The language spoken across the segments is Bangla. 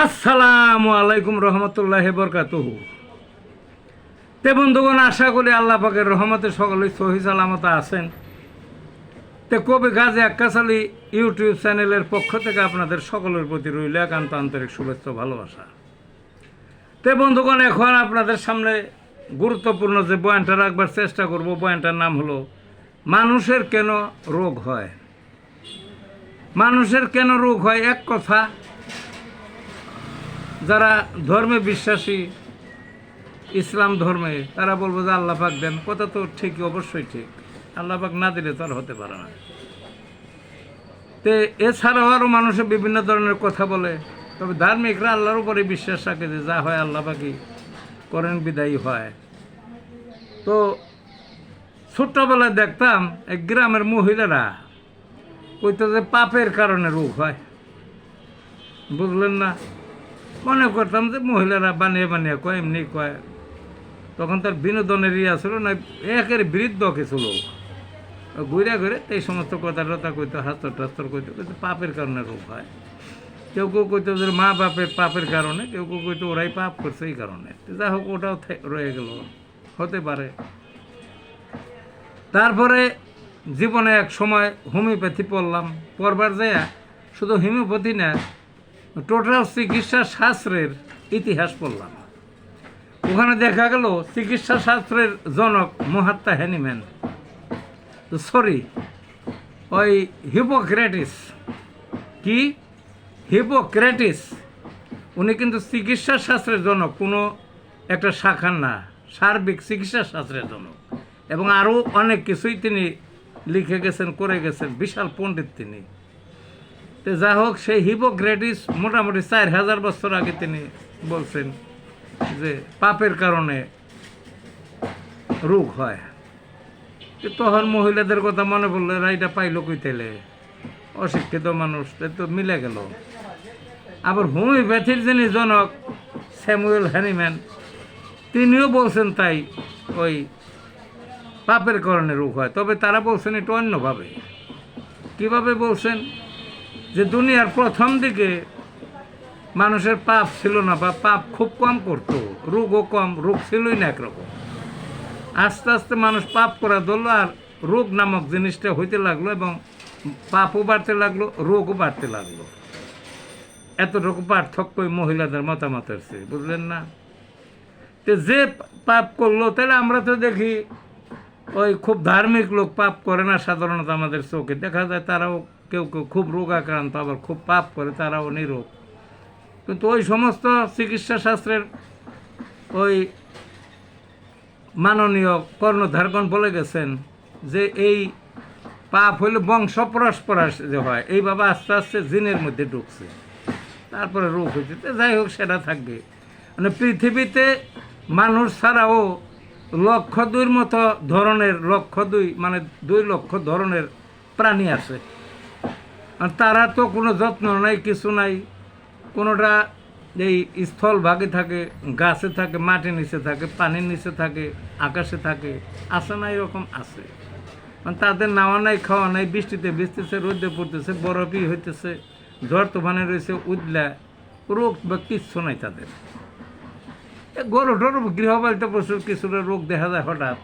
আসসালামু আলাইকুম রহমতুল্লাহি বরকাতুহু। তে বন্ধুগণ, আশা করি আল্লাহ পাকের রহমতে সকলেই সহি সালামত আছেন। তে কবি গাজী আক্কাস আলী ইউটিউব চ্যানেলের পক্ষ থেকে আপনাদের সকলের প্রতি রইল একান্ত আন্তরিক শুভেচ্ছা ভালোবাসা। তে বন্ধুগণ, এখন আপনাদের সামনে গুরুত্বপূর্ণ যে বয়ানটা রাখবার চেষ্টা করব, বয়ানটার নাম হলো মানুষের কেন রোগ হয়। মানুষের কেন রোগ হয়, এক কথা যারা ধর্মে বিশ্বাসী, ইসলাম ধর্মে, তারা বলবো যে আল্লাহ পাক দেন। কথা তো ঠিকই, অবশ্যই ঠিক। আল্লাহ পাক না দিলে তো আর হতে পারে না। তো এছাড়াও আরও মানুষের বিভিন্ন ধরনের কথা বলে, তবে ধার্মিকরা আল্লাহর উপরে বিশ্বাস রাখে যে যা হয় আল্লাহ পাকই করেন, বিদায়ী হয়। তো ছোট্টবেলায় দেখতাম এক গ্রামের মহিলারা কইতো যে পাপের কারণে রোগ হয়, বুঝলেন না। মনে করতাম যে মহিলারা বানিয়ে বানিয়ে কয়, এমনি কয়। তখন তার বিনোদনের ইয়া ছিল না, একের বৃদ্ধ কিছু লোক ঘুরে ঘুরে এই সমস্ত কথা টথা কইতো, হাস্তর টাস্তর কইতো, কিন্তু পাপের কারণে রোগ হয়। কেউ কেউ কইতো যে মা বাপের পাপের কারণে, কেউ কেউ কইতো ওরাই পাপ করছে এই কারণে। যা হোক, ওটাও রয়ে গেল, হতে পারে। তারপরে জীবনে এক সময় হোমিওপ্যাথি পড়লাম। পড়বার যায় শুধু হোমিওপ্যাথি না, টোটাল চিকিৎসা শাস্ত্রের ইতিহাস পড়লাম। ওখানে দেখা গেল চিকিৎসা শাস্ত্রের জনক মহাত্মা হ্যানিম্যান, ওই হিপোক্রেটিস, কি হিপোক্রেটিস, উনি কিন্তু চিকিৎসা শাস্ত্রের জনক, কোনো একটা শাখার না, সার্বিক চিকিৎসা শাস্ত্রের জনক। এবং আরও অনেক কিছুই তিনি লিখে গেছেন, করে গেছেন, বিশাল পণ্ডিত তিনি। তো যা হোক, সেই হিপোক্রেটিস মোটামুটি 4000 বছর আগে তিনি বলছেন যে পাপের কারণে রোগ হয়। তখন মহিলাদের কথা মনে পড়লো, এরা এটা পাইলো কই তেলে, অশিক্ষিত মানুষ, তো মিলে গেল। আবার হোমিওপ্যাথির যিনি জনক স্যামুয়েল হ্যানিম্যান, তিনিও বলছেন তাই, ওই পাপের কারণে রোগ হয়। তবে তারা বলছেন একটু অন্যভাবে। কীভাবে বলছেন? যে দুনিয়ার প্রথম দিকে মানুষের পাপ ছিল না, বা পাপ খুব কম করতো, রোগও কম, রোগ ছিলই না একরকম। আস্তে আস্তে মানুষ পাপ করা ধরলো, আর রোগ নামক জিনিসটা হইতে লাগলো, এবং পাপও বাড়তে লাগলো, রোগও বাড়তে লাগলো। এতটুকু পার্থক্যই মহিলাদের মতামতের চেয়ে, বুঝলেন না। তো যে পাপ করলো, তাহলে আমরা তো দেখি ওই খুব ধার্মিক লোক পাপ করে না সাধারণত, আমাদের চোখে দেখা যায় তারাও কেউ কেউ খুব রোগাক্রান্ত, আবার খুব পাপ করে, তারাও নিরোগ। কিন্তু ওই সমস্ত চিকিৎসা শাস্ত্রের ওই মাননীয় কর্ণধারগণ বলে গেছেন যে এই পাপ হইলে বংশ পরস্পরাস যে হয়, এইভাবে আস্তে আস্তে জিনের মধ্যে ঢুকছে, তারপরে রোগ হয়েছে। যাই হোক, সেটা থাকবে। মানে পৃথিবীতে মানুষ ছাড়াও 1,02,000 মতো ধরনের, 1,02,000 মানে 2 লক্ষ ধরনের প্রাণী আছে। আর তারা তো কোনো যত্ন নাই, কিছু নাই। কোনোটা এই স্থল ভাগে থাকে, গাছে থাকে, মাটির নিচে থাকে, পানির নিচে থাকে, আকাশে থাকে, আছে না, এরকম আছে। মানে তাদের নাওয়া নাই, খাওয়া নাই, বৃষ্টিতে ভিজতেছে, রোদে পড়তেছে, বরফই হইতেছে, ঝড় তুফানে রয়েছে, উদলা, রোগ বা কিচ্ছু নাই তাদের। গরু টরু, গৃহপালিত পশুর কিছুটা রোগ দেখা যায় হঠাৎ,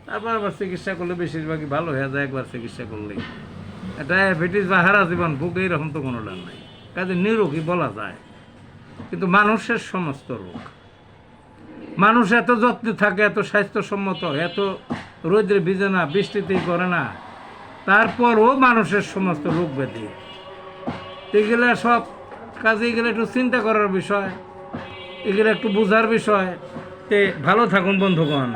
তারপর আবার চিকিৎসা করলে বেশিরভাগই ভালো হয়ে যায় একবার চিকিৎসা করলেই। ডায়াবেটিস বা হারা জীবন ভোগ এইরকম তো কোনো ডান নাই, কাজে নিরোগী বলা যায়। কিন্তু মানুষের সমস্ত রোগ, মানুষ এত যত্নে থাকে, এত স্বাস্থ্যসম্মত, এত রোদ্রে ভিজে না, বৃষ্টিতেই করে না, তারপরও মানুষের সমস্ত রোগ ব্যাধি। এগুলো সব কাজে এগুলো একটু চিন্তা করার বিষয়, এগুলো একটু বোঝার বিষয়। তে ভালো থাকুন বন্ধুগণ।